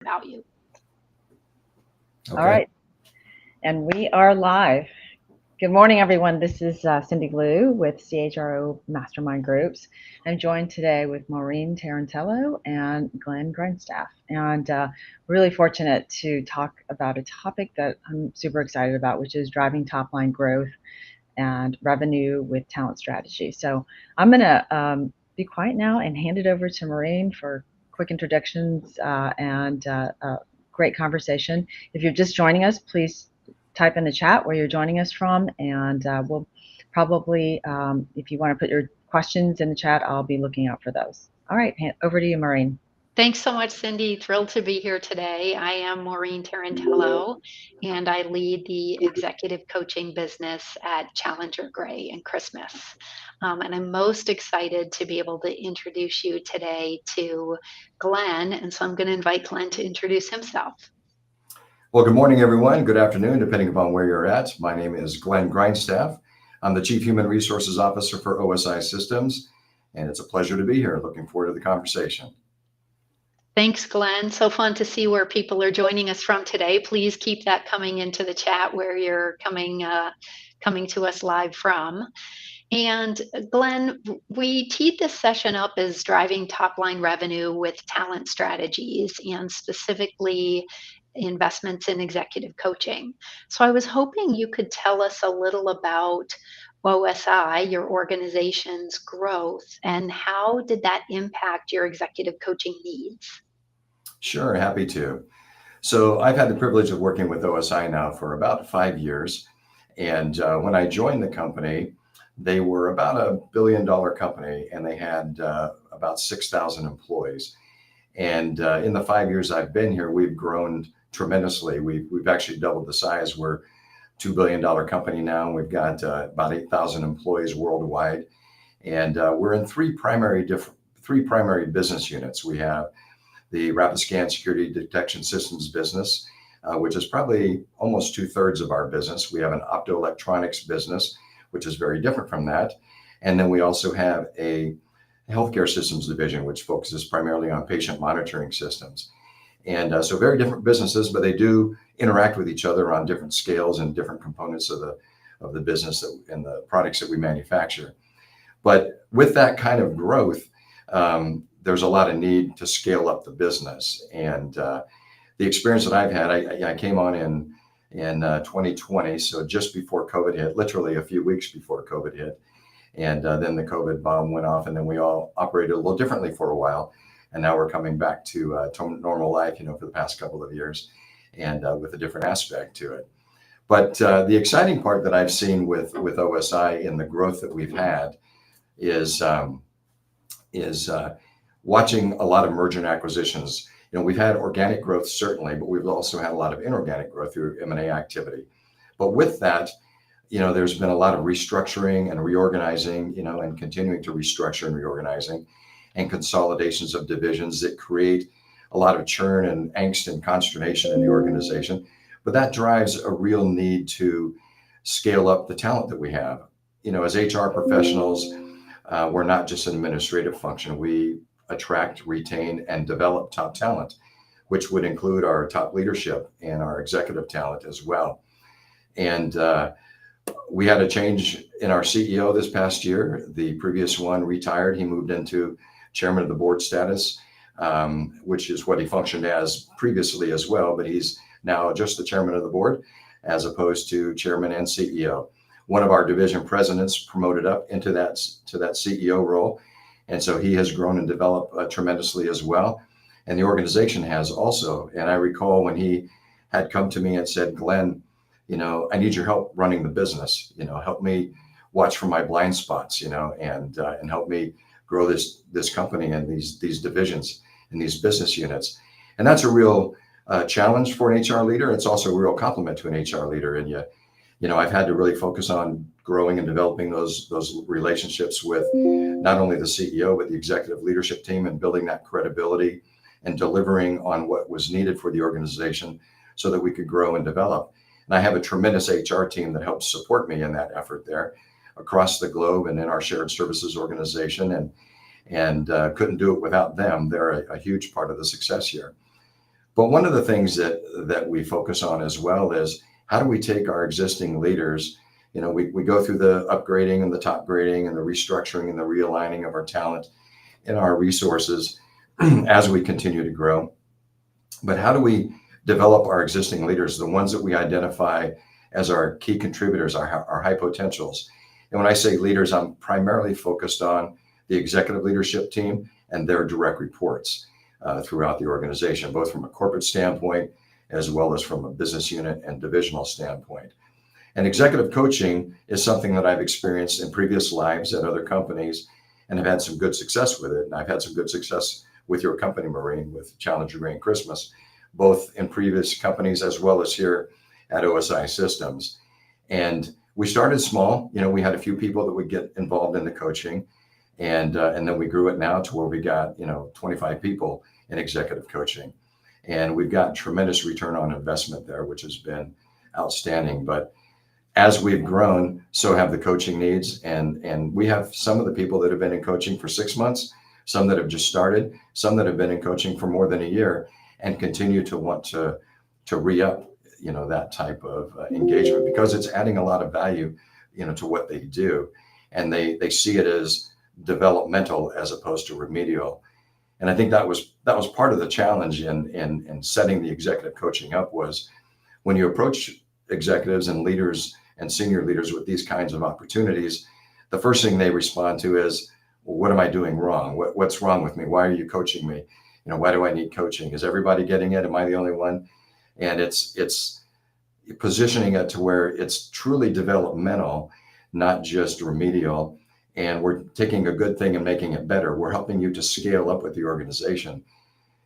about you. All right. And we are live. Good morning, everyone. This is Cindy Glue with CHRO Mastermind Groups. I'm joined today with Maureen Tarantello and Glenn Grindstaff. And really fortunate to talk about a topic that I'm super excited about, which is driving top line growth and revenue with talent strategy. So I'm going to be quiet now and hand it over to Maureen for quick introductions and great conversation. If you're just joining us, please type in the chat where you're joining us from, and we'll probably, if you want to put your questions in the chat, I'll be looking out for those. All right, over to you, Maureen. Thanks so much, Cindy. Thrilled to be here today. I am Maureen Tarantello, and I lead the executive coaching business at Challenger Gray and Christmas. And I'm most excited to be able to introduce you today to Glenn. And so I'm going to invite Glenn to introduce himself. Well, good morning, everyone. Good afternoon, depending upon where you're at. My name is Glenn Grindstaff. I'm the Chief Human Resources Officer for OSI Systems, and it's a pleasure to be here. Looking forward to the conversation. Thanks, Glenn. So fun to see where people are joining us from today. Please keep that coming into the chat where you're coming to us live from. And Glenn, we teed this session up as driving top line revenue with talent strategies and specifically investments in executive coaching. So I was hoping you could tell us a little about OSI, your organization's growth, and how did that impact your executive coaching needs? Sure, happy to. So I've had the privilege of working with OSI now for about 5 years. And when I joined the company, they were about $1 billion company, and they had about 6,000 employees. And in the 5 years I've been here, we've grown tremendously. We've actually doubled the size. We're a $2 billion company now, and we've got about 8,000 employees worldwide. And we're in three primary business units. We have the Rapid Scan Security Detection Systems business, which is probably almost 2/3 of our business. We have an optoelectronics business, which is very different from that. And then we also have a healthcare systems division, which focuses primarily on patient monitoring systems. And so very different businesses, but they do interact with each other on different scales and different components of the business and the products that we manufacture. But with that kind of growth, there's a lot of need to scale up the business. And the experience that I've had, I came on in 2020, so just before COVID hit, literally a few weeks before COVID hit. And then the COVID bomb went off, and then we all operated a little differently for a while. And now we're coming back to normal life, for the past couple of years, and with a different aspect to it. But the exciting part that I've seen with OSI in the growth that we've had is watching a lot of merger and acquisitions. We've had organic growth, certainly, but we've also had a lot of inorganic growth through M&A activity. But with that, there's been a lot of restructuring and reorganizing, and continuing to restructure and reorganizing, and consolidations of divisions that create a lot of churn and angst and consternation in the organization. But that drives a real need to scale up the talent that we have. As HR professionals, we're not just an administrative function. We attract, retain, and develop top talent, which would include our top leadership and our executive talent as well. And we had a change in our CEO this past year. The previous one retired. He moved into chairman of the board status, which is what he functioned as previously as well, but he's now just the chairman of the board as opposed to chairman and CEO. One of our division presidents promoted up into that CEO role. And so he has grown and developed tremendously as well. And the organization has also. And I recall when he had come to me and said, Glenn, I need your help running the business, help me watch for my blind spots, and help me grow this company and these divisions and these business units. And that's a real challenge for an HR leader. It's also a real compliment to an HR leader. And I've had to really focus on growing and developing those relationships with not only the CEO, but the executive leadership team, and building that credibility and delivering on what was needed for the organization so that we could grow and develop. And I have a tremendous HR team that helps support me in that effort there across the globe and in our shared services organization. And couldn't do it without them. They're a huge part of the success here. But one of the things that we focus on as well is how do we take our existing leaders. We go through the upgrading and the top grading and the restructuring and the realigning of our talent and our resources as we continue to grow. But how do we develop our existing leaders, the ones that we identify as our key contributors, our high potentials? And when I say leaders, I'm primarily focused on the executive leadership team and their direct reports throughout the organization, both from a corporate standpoint as well as from a business unit and divisional standpoint. And executive coaching is something that I've experienced in previous lives at other companies and have had some good success with it. And I've had some good success with your company, Maureen, with Challenger Grain Christmas, both in previous companies as well as here at OSI Systems. And we started small. We had a few people that would get involved in the coaching, and then we grew it now to where we got 25 people in executive coaching, and we've got tremendous return on investment there, which has been outstanding. But as we've grown, so have the coaching needs, and we have some of the people that have been in coaching for 6 months, some that have just started, some that have been in coaching for more than a year, and continue to want to re-up that type of engagement, because it's adding a lot of value to what they do, and they see it as developmental as opposed to remedial. And I think that was part of the challenge in setting the executive coaching up, was when you approach executives and leaders and senior leaders with these kinds of opportunities, the first thing they respond to is, well, what am I doing wrong? What's wrong with me? Why are you coaching me? Why do I need coaching? Is everybody getting it? Am I the only one? And it's positioning it to where it's truly developmental, not just remedial. And we're taking a good thing and making it better. We're helping you to scale up with the organization.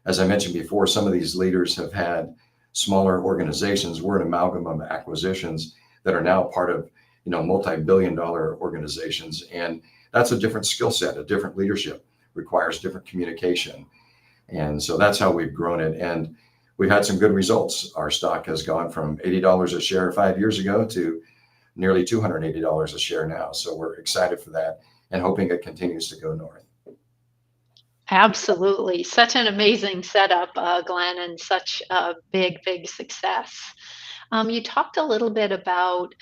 As I mentioned before, some of these leaders have had smaller organizations. We're an amalgam of acquisitions that are now part of multi-billion-dollar organizations. And that's a different skill set, a different leadership, requires different communication. And so that's how we've grown it. And we've had some good results. Our stock has gone from $80 a share 5 years ago to nearly $280 a share now. So we're excited for that and hoping it continues to go north. Absolutely. Such an amazing setup, Glenn, and such a big success. You talked a little bit about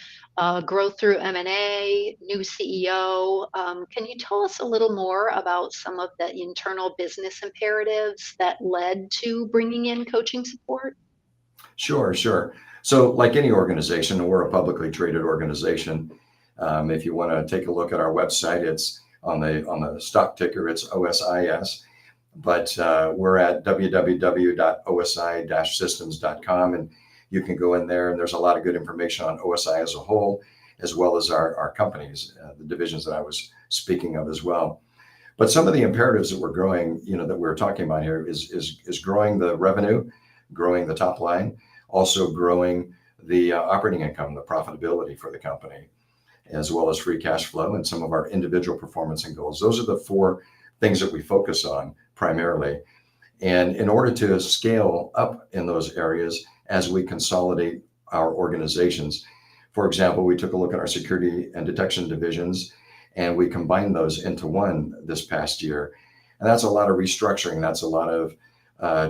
growth through M&A, new CEO. Can you tell us a little more about some of the internal business imperatives that led to bringing in coaching support? Sure. So like any organization, we're a publicly traded organization. If you want to take a look at our website, it's on the stock ticker, it's OSIS, but we're at www.osi-systems.com, and you can go in there, and there's a lot of good information on OSI as a whole, as well as our companies, the divisions that I was speaking of as well. But some of the imperatives that we're growing, that we're talking about here is growing the revenue, growing the top line, also growing the operating income, the profitability for the company, as well as free cash flow and some of our individual performance and goals. Those are the 4 things that we focus on primarily. And in order to scale up in those areas as we consolidate our organizations, for example, we took a look at our security and detection divisions, and we combined those into one this past year. And that's a lot of restructuring. That's a lot of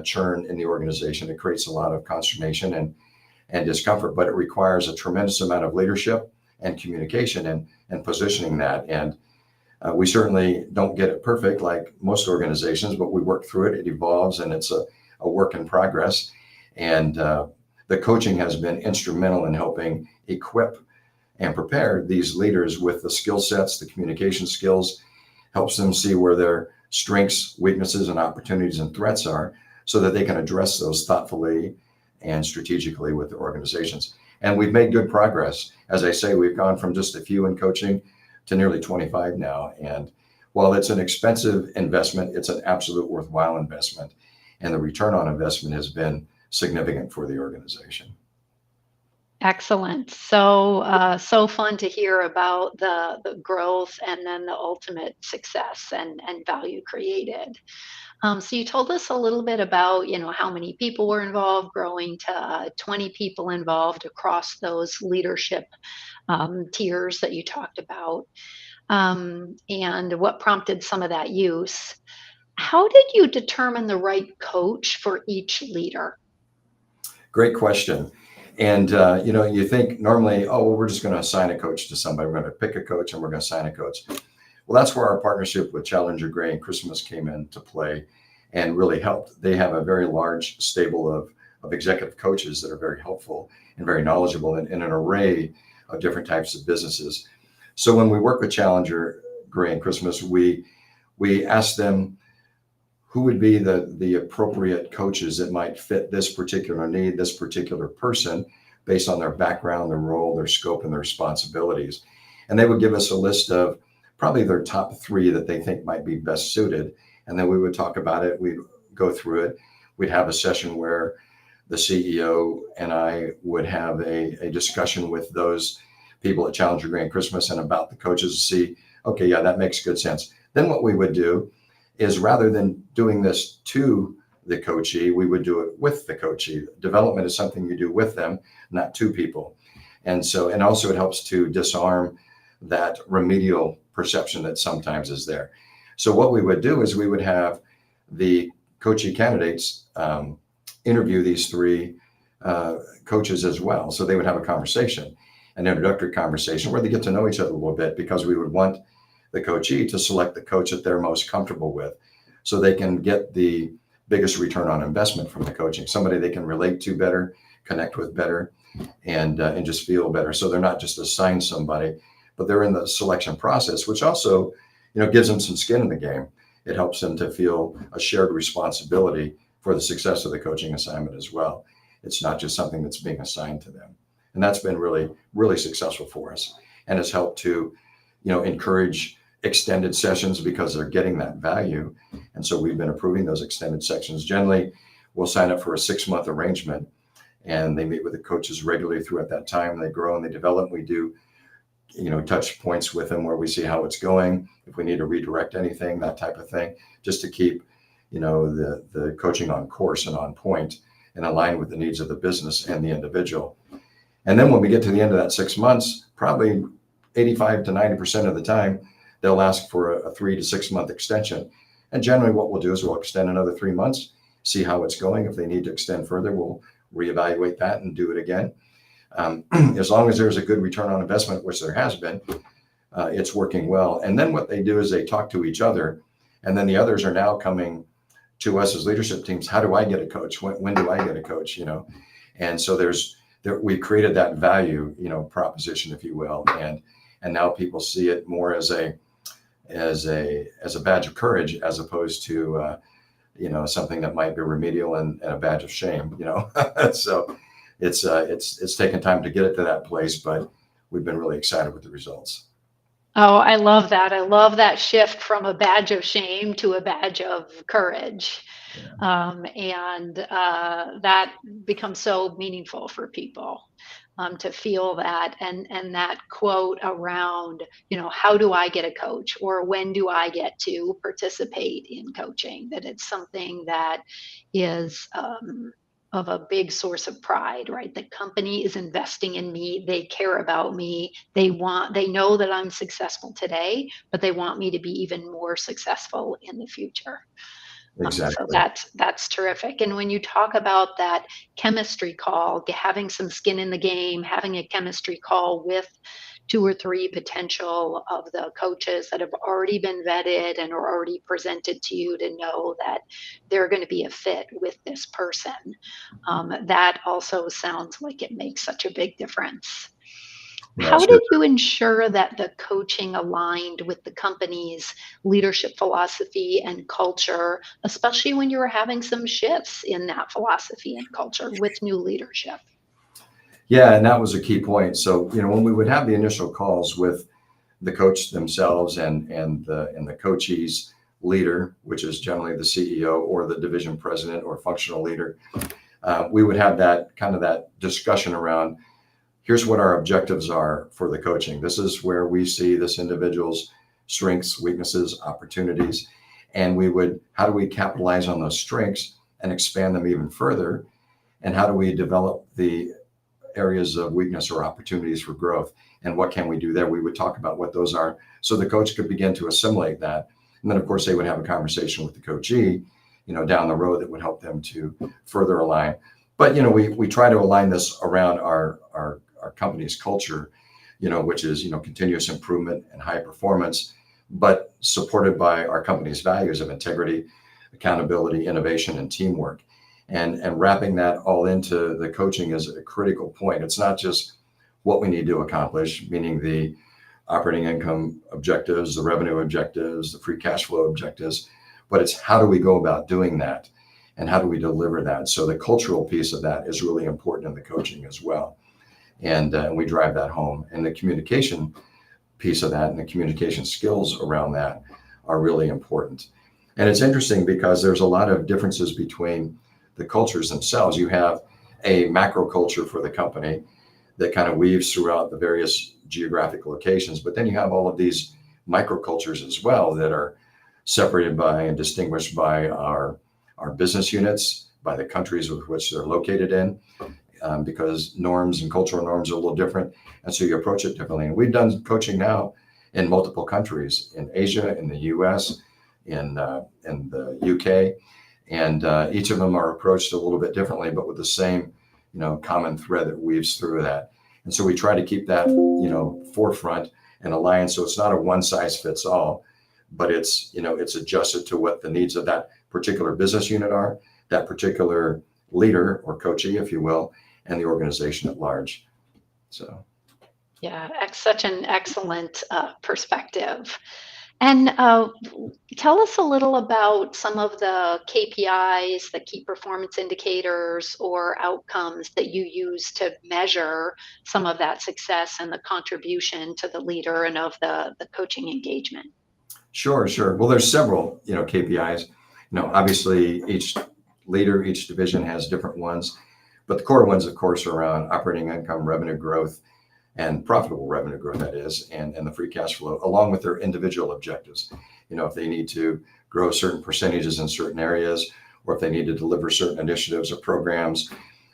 churn in the organization. It creates a lot of consternation and discomfort, but it requires a tremendous amount of leadership and communication and positioning that. And we certainly don't get it perfect like most organizations, but we work through it. It evolves, and it's a work in progress. And the coaching has been instrumental in helping equip and prepare these leaders with the skill sets, the communication skills, helps them see where their strengths, weaknesses, and opportunities and threats are, so that they can address those thoughtfully and strategically with their organizations. And we've made good progress. As I say, we've gone from just a few in coaching to nearly 25 now. And while it's an expensive investment, it's an absolute worthwhile investment. And the return on investment has been significant for the organization. Excellent. So fun to hear about the growth and then the ultimate success and value created. So you told us a little bit about, how many people were involved, growing to 20 people involved across those leadership tiers that you talked about, and what prompted some of that use. How did you determine the right coach for each leader? Great question. And, you think normally, oh, well, we're just going to assign a coach to somebody. We're going to pick a coach and we're going to assign a coach. Well, that's where our partnership with Challenger Gray and Christmas came into play and really helped. They have a very large stable of executive coaches that are very helpful and very knowledgeable in an array of different types of businesses. So when we work with Challenger Gray and Christmas, we ask them who would be the appropriate coaches that might fit this particular need, this particular person, based on their background, their role, their scope, and their responsibilities. And they would give us a list of probably their top 3 that they think might be best suited. And then we would talk about it. We'd go through it. We'd have a session where the CEO and I would have a discussion with those people at Challenger Gray and Christmas and about the coaches to see, okay, yeah, that makes good sense. Then what we would do is rather than doing this to the coachee, we would do it with the coachee. Development is something you do with them, not to people. And also it helps to disarm that remedial perception that sometimes is there. So what we would do is we would have the coachee candidates interview these 3 coaches as well. So they would have a conversation, an introductory conversation where they get to know each other a little bit, because we would want the coachee to select the coach that they're most comfortable with so they can get the biggest return on investment from the coaching, somebody they can relate to better, connect with better, and just feel better. So they're not just assigned somebody, but they're in the selection process, which also, gives them some skin in the game. It helps them to feel a shared responsibility for the success of the coaching assignment as well. It's not just something that's being assigned to them. And that's been really, really successful for us, and has helped to, encourage extended sessions because they're getting that value. And so we've been approving those extended sessions. Generally, we'll sign up for a 6-month arrangement, and they meet with the coaches regularly throughout that time. They grow and they develop. We do, touch points with them where we see how it's going, if we need to redirect anything, that type of thing, just to keep, the coaching on course and on point and aligned with the needs of the business and the individual. And then when we get to the end of that 6 months, probably 85 to 90% of the time, they'll ask for a 3 to 6 month extension. And generally what we'll do is we'll extend another 3 months, see how it's going. If they need to extend further, we'll reevaluate that and do it again. As long as there's a good return on investment, which there has been, it's working well. And then what they do is they talk to each other, and then the others are now coming to us as leadership teams. How do I get a coach? When do I get a coach? And so we created that value, proposition, if you will. And now people see it more as a badge of courage, as opposed to, something that might be remedial and a badge of shame, So it's taken time to get it to that place, but we've been really excited with the results. Oh, I love that. I love that shift from a badge of shame to a badge of courage. Yeah. And that becomes so meaningful for people to feel that. And that quote around, how do I get a coach, or when do I get to participate in coaching? That it's something that is of a big source of pride, right? The company is investing in me. They care about me. They know that I'm successful today, but they want me to be even more successful in the future. So Exactly. that's terrific. And when you talk about that chemistry call, having some skin in the game, having a chemistry call with 2 or 3 potential of the coaches that have already been vetted and are already presented to you, to know that they're going to be a fit with this person, that also sounds like it makes such a big difference. Yeah, How sure. did you ensure that the coaching aligned with the company's leadership philosophy and culture, especially when you were having some shifts in that philosophy and culture with new leadership? Yeah, and that was a key point. So, when we would have the initial calls with the coach themselves and the coachee's leader, which is generally the CEO or the division president or functional leader, we would have that discussion around, here's what our objectives are for the coaching. This is where we see this individual's strengths, weaknesses, opportunities, and how do we capitalize on those strengths and expand them even further? And how do we develop the areas of weakness or opportunities for growth? And what can we do there? We would talk about what those are so the coach could begin to assimilate that. And then, of course, they would have a conversation with the coachee, down the road that would help them to further align. But, we try to align this around our company's culture, which is, continuous improvement and high performance, but supported by our company's values of integrity, accountability, innovation, and teamwork. And wrapping that all into the coaching is a critical point. It's not just what we need to accomplish, meaning the operating income objectives, the revenue objectives, the free cash flow objectives, but it's how do we go about doing that and how do we deliver that? So the cultural piece of that is really important in the coaching as well. And we drive that home. And the communication piece of that and the communication skills around that are really important. And it's interesting because there's a lot of differences between the cultures themselves. You have a macro culture for the company that kind of weaves throughout the various geographic locations, but then you have all of these microcultures as well that are separated by and distinguished by our business units, by the countries with which they're located in, because norms and cultural norms are a little different, and so you approach it differently. And we've done coaching now in multiple countries, in Asia, in the US, in the UK, and each of them are approached a little bit differently, but with the same, common thread that weaves through that. And so we try to keep that, forefront and aligned. So it's not a one size fits all, but it's adjusted to what the needs of that particular business unit are, that particular leader or coachee, if you will, and the organization at large. So. Yeah, such an excellent perspective. And tell us a little about some of the KPIs, the key performance indicators or outcomes that you use to measure some of that success and the contribution to the leader and of the coaching engagement. Sure. Well, there's several, KPIs. Obviously each leader, each division has different ones, but the core ones, of course, are around operating income, revenue growth, and profitable revenue growth, that is, and the free cash flow, along with their individual objectives. If they need to grow certain percentages in certain areas, or if they need to deliver certain initiatives or programs,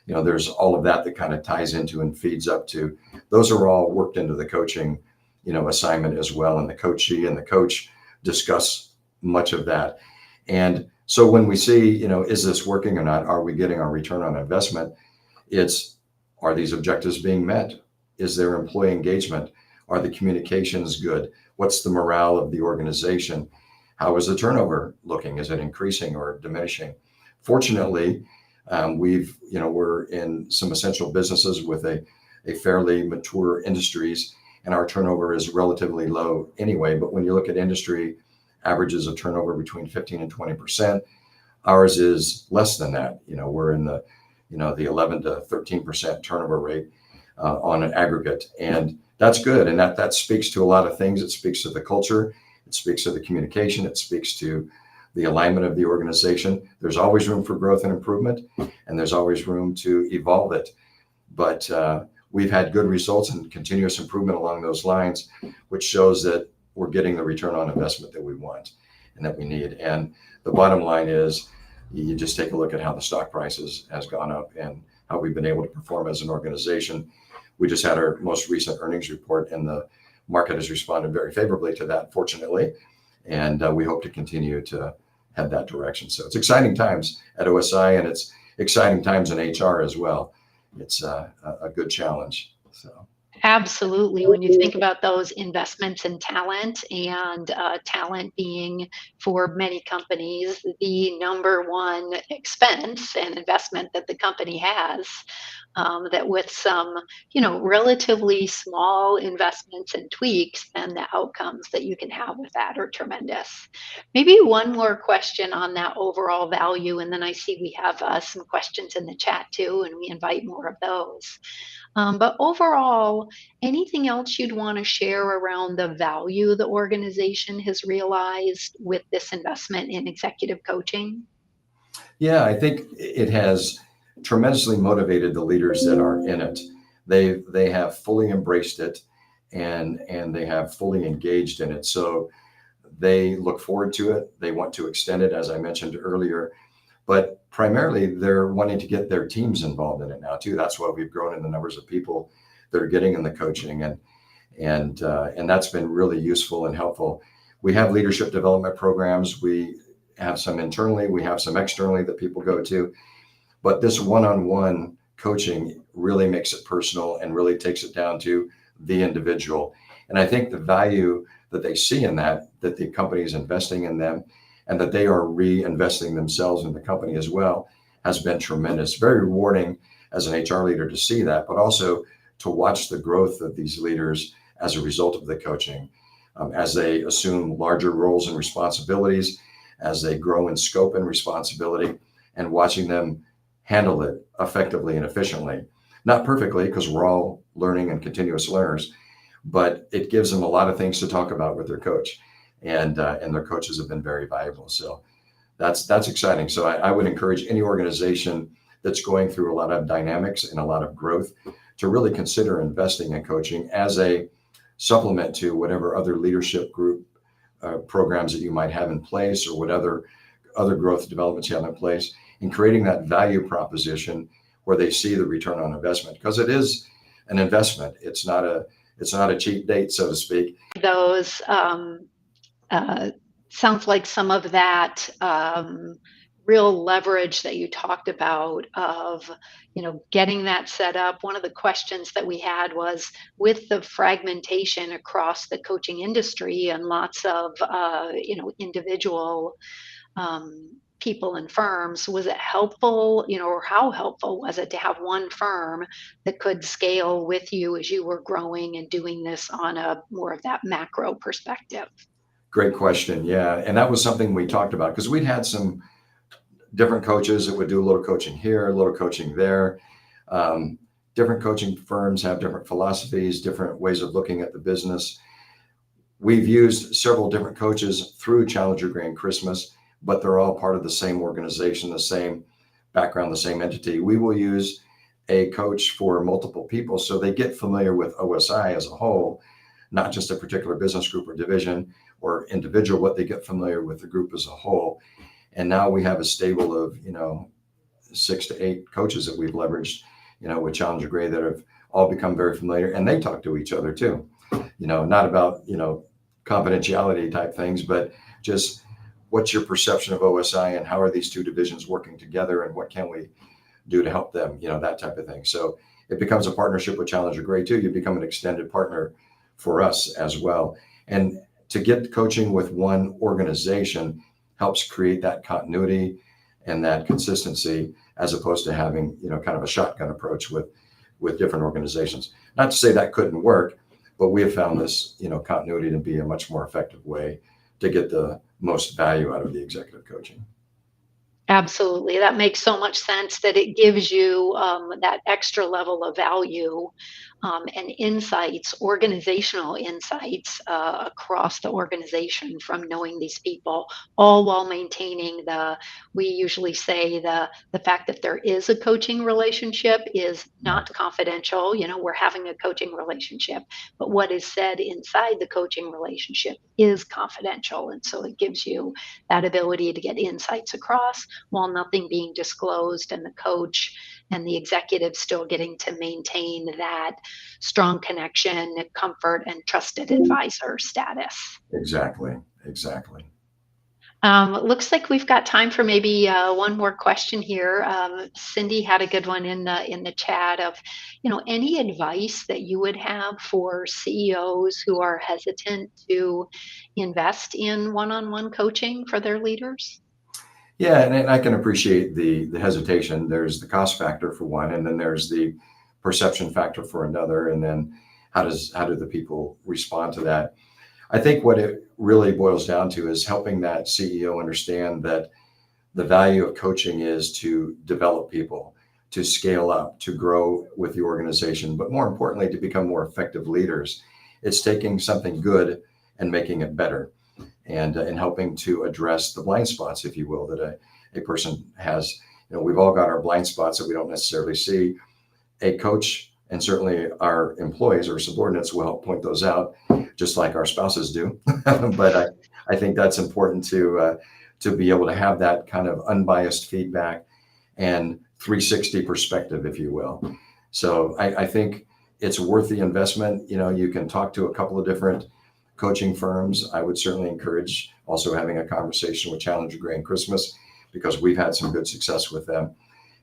there's all of that kind of ties into and feeds up to. Those are all worked into the coaching, assignment as well. And the coachee and the coach discuss much of that. And so when we see, is this working or not? Are we getting our return on investment? Are these objectives being met? Is there employee engagement? Are the communications good? What's the morale of the organization? How is the turnover looking? Is it increasing or diminishing? Fortunately, we're in some essential businesses with a fairly mature industries, and our turnover is relatively low anyway. But when you look at industry averages of turnover between 15 and 20%, ours is less than that. We're in the 11 to 13% turnover rate on an aggregate. And that's good. And that speaks to a lot of things. It speaks to the culture. It speaks to the communication. It speaks to the alignment of the organization. There's always room for growth and improvement, and there's always room to evolve it. But we've had good results and continuous improvement along those lines, which shows that we're getting the return on investment that we want and that we need. And the bottom line is you just take a look at how the stock prices has gone up and how we've been able to perform as an organization. We just had our most recent earnings report, and the market has responded very favorably to that, fortunately. And we hope to continue to head that direction. So it's exciting times at OSI, and it's exciting times in HR as well. It's a good challenge. So. Absolutely. When you think about those investments in talent and talent being for many companies, the number one expense and investment that the company has, that with some, relatively small investments and tweaks, then the outcomes that you can have with that are tremendous. Maybe one more question on that overall value, and then I see we have some questions in the chat too, and we invite more of those. But overall, anything else you'd want to share around the value the organization has realized with this investment in executive coaching? Yeah, I think it has tremendously motivated the leaders that are in it. They have fully embraced it, and they have fully engaged in it. So they look forward to it. They want to extend it, as I mentioned earlier. But primarily, they're wanting to get their teams involved in it now too. That's why we've grown in the numbers of people that are getting in the coaching, and that's been really useful and helpful. We have leadership development programs. We have some internally. We have some externally that people go to. But this one-on-one coaching really makes it personal and really takes it down to the individual. And I think the value that they see in that the company is investing in them and that they are reinvesting themselves in the company as well, has been tremendous. Very rewarding as an HR leader to see that, but also to watch the growth of these leaders as a result of the coaching, as they assume larger roles and responsibilities, as they grow in scope and responsibility, and watching them handle it effectively and efficiently. Not perfectly, because we're all learning and continuous learners, but it gives them a lot of things to talk about with their coach, and their coaches have been very valuable. So that's exciting. So I would encourage any organization that's going through a lot of dynamics and a lot of growth to really consider investing in coaching as a supplement to whatever other leadership group programs that you might have in place, or what other growth developments you have in place, and creating that value proposition where they see the return on investment, because it is an investment. It's not a cheap date, so to speak. Those sounds like some of that real leverage that you talked about of, getting that set up. One of the questions that we had was, with the fragmentation across the coaching industry and lots of, individual people and firms, was it helpful, or how helpful was it to have one firm that could scale with you as you were growing and doing this on a more of that macro perspective? Great question. Yeah. And that was something we talked about, because we'd had some different coaches that would do a little coaching here, a little coaching there. Different coaching firms have different philosophies, different ways of looking at the business. We've used several different coaches through Challenger Gray and Christmas, but they're all part of the same organization, the same background, the same entity. We will use a coach for multiple people so they get familiar with OSI as a whole, not just a particular business group or division or individual, but they get familiar with the group as a whole. And now we have a stable of, 6 to 8 coaches that we've leveraged, with Challenger Gray, that have all become very familiar, and they talk to each other too. Not about, confidentiality type things, but just what's your perception of OSI and how are these two divisions working together and what can we do to help them, that type of thing. So it becomes a partnership with Challenger Gray too. You become an extended partner for us as well. And to get coaching with one organization helps create that continuity and that consistency, as opposed to having, kind of a shotgun approach with different organizations. Not to say that couldn't work, but we have found this, continuity to be a much more effective way to get the most value out of the executive coaching. Absolutely. That makes so much sense, that it gives you that extra level of value and insights, organizational insights across the organization from knowing these people, all while maintaining we usually say the fact that there is a coaching relationship is not confidential. We're having a coaching relationship, but what is said inside the coaching relationship is confidential. And so it gives you that ability to get insights across while nothing being disclosed, and the coach and the executive still getting to maintain that strong connection, comfort, and trusted advisor status. Exactly. Looks like we've got time for maybe one more question here. Cindy had a good one in the chat of, any advice that you would have for CEOs who are hesitant to invest in one-on-one coaching for their leaders? Yeah, and I can appreciate the hesitation. There's the cost factor for one, and then there's the perception factor for another, and then how do the people respond to that? I think what it really boils down to is helping that CEO understand that the value of coaching is to develop people, to scale up, to grow with the organization, but more importantly, to become more effective leaders. It's taking something good and making it better, and helping to address the blind spots, if you will, that a person has. We've all got our blind spots that we don't necessarily see. A coach, and certainly our employees or subordinates, will help point those out, just like our spouses do. But I think that's important to be able to have that kind of unbiased feedback and 360 perspective, if you will. So I think it's worth the investment. You can talk to a couple of different coaching firms. I would certainly encourage also having a conversation with Challenger Gray and Christmas, because we've had some good success with them.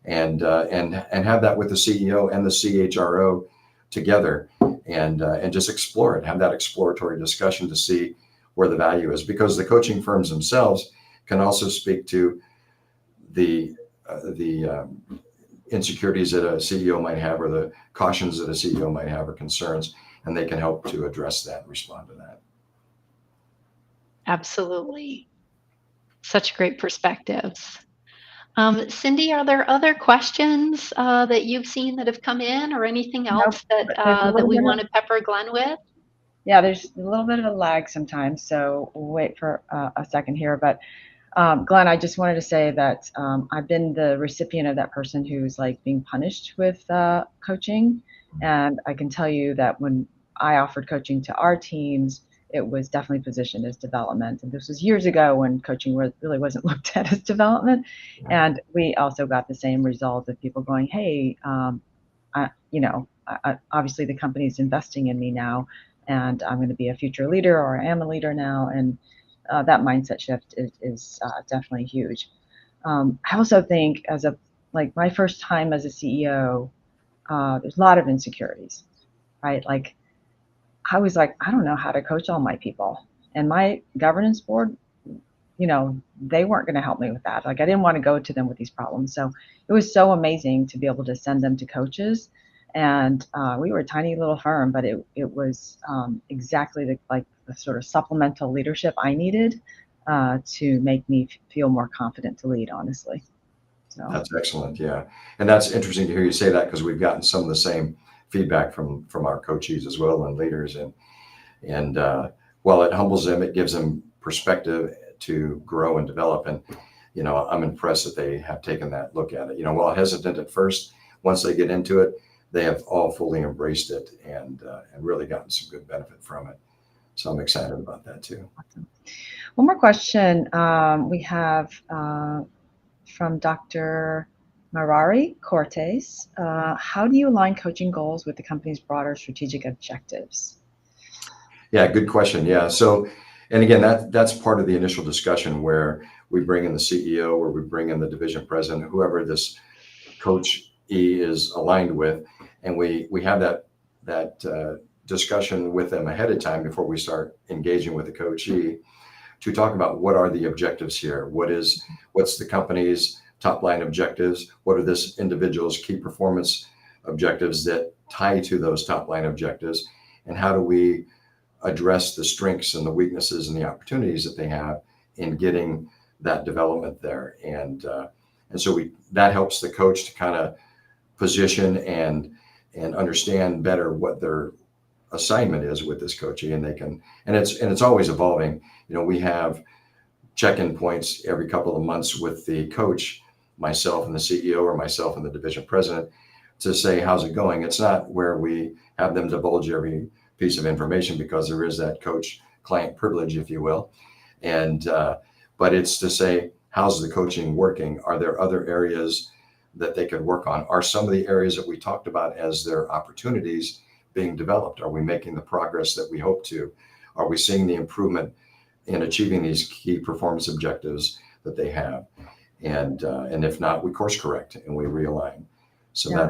and have that with the CEO and the CHRO together, and just explore it, have that exploratory discussion to see where the value is, because the coaching firms themselves can also speak to the insecurities that a CEO might have, or the cautions that a CEO might have, or concerns, and they can help to address that and respond to that. Absolutely. Such great perspectives. Cindy, are there other questions that you've seen that have come in, or anything else that we want to pepper Glenn with? Yeah, there's a little bit of a lag sometimes, so we'll wait for a second here. But Glenn, I just wanted to say that I've been the recipient of that person who's like being punished with coaching. And I can tell you that when I offered coaching to our teams, it was definitely positioned as development. And this was years ago when coaching really wasn't looked at as development. And we also got the same result of people going, hey, obviously the company's investing in me now, and I'm going to be a future leader, or I am a leader now. And that mindset shift is definitely huge. I also think my first time as a CEO, there's a lot of insecurities, right? Like I was like, I don't know how to coach all my people, and my governance board, they weren't going to help me with that. Like I didn't want to go to them with these problems. So it was so amazing to be able to send them to coaches. And we were a tiny little firm, but it was exactly the sort of supplemental leadership I needed to make me feel more confident to lead, honestly. So That's excellent. Yeah. And that's interesting to hear you say that, because we've gotten some of the same feedback from our coachees as well, and leaders. And while it humbles them, it gives them perspective to grow and develop. And, I'm impressed that they have taken that look at it. While hesitant at first, once they get into it, they have all fully embraced it and really gotten some good benefit from it. So I'm excited about that too. Awesome. One more question we have from Dr. Marari Cortes. How do you align coaching goals with the company's broader strategic objectives? Yeah, good question. Yeah. So, and again, that's part of the initial discussion, where we bring in the CEO, or we bring in the division president, whoever this coach E is aligned with, and we have that discussion with them ahead of time before we start engaging with the coachee, to talk about what are the objectives here, what's the company's top line objectives, what are this individual's key performance objectives that tie to those top line objectives, and how do we address the strengths and the weaknesses and the opportunities that they have in getting that development there. And so that helps the coach to kind of position and understand better what their assignment is with this coaching, and it's always evolving. We have check-in points every couple of months with the coach, myself and the CEO, or myself and the division president, to say, how's it going? It's not where we have them divulge every piece of information, because there is that coach client privilege, if you will. And but it's to say, how's the coaching working? Are there other areas that they could work on? Are some of the areas that we talked about as their opportunities being developed? Are we making the progress that we hope to? Are we seeing the improvement in achieving these key performance objectives that they have? And if not, we course correct and we realign. So yeah,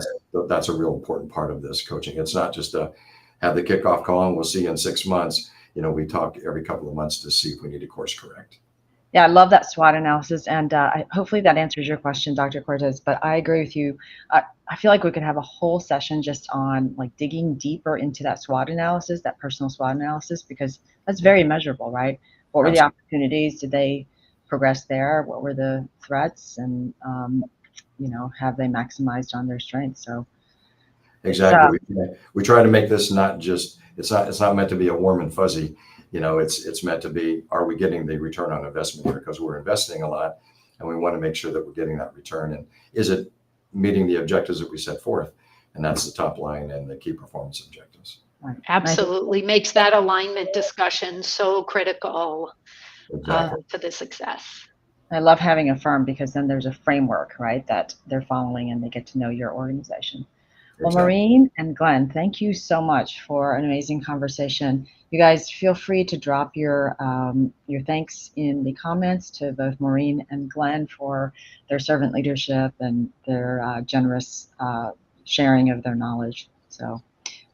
that's a real important part of this coaching. It's not just have the kickoff call and we'll see you in 6 months. We talk every couple of months to see if we need to course correct. Yeah, I love that SWOT analysis, and hopefully that answers your question, Dr. Cortez. But I agree with you. I feel like we could have a whole session just on like digging deeper into that SWOT analysis, that personal SWOT analysis, because that's very measurable, right? What were the opportunities? Did they progress there? What were the threats? And have they maximized on their strengths? So exactly. We try to make this not just, it's not meant to be a warm and fuzzy. It's meant to be, are we getting the return on investment here? Because we're investing a lot and we want to make sure that we're getting that return. And is it meeting the objectives that we set forth? And that's the top line and the key performance objectives. Absolutely. Makes that alignment discussion so critical to the success. I love having a firm, because then there's a framework, right, that they're following and they get to know your organization. Well, Maureen and Glenn, thank you so much for an amazing conversation. You guys feel free to drop your thanks in the comments to both Maureen and Glenn for their servant leadership and their generous sharing of their knowledge. So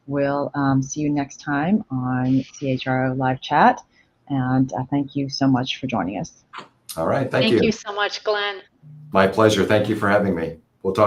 we'll see you next time on CHRO Live Chat. And thank you so much for joining us. All right. Thank you. Thank you so much, Glenn. My pleasure. Thank you for having me. We'll talk.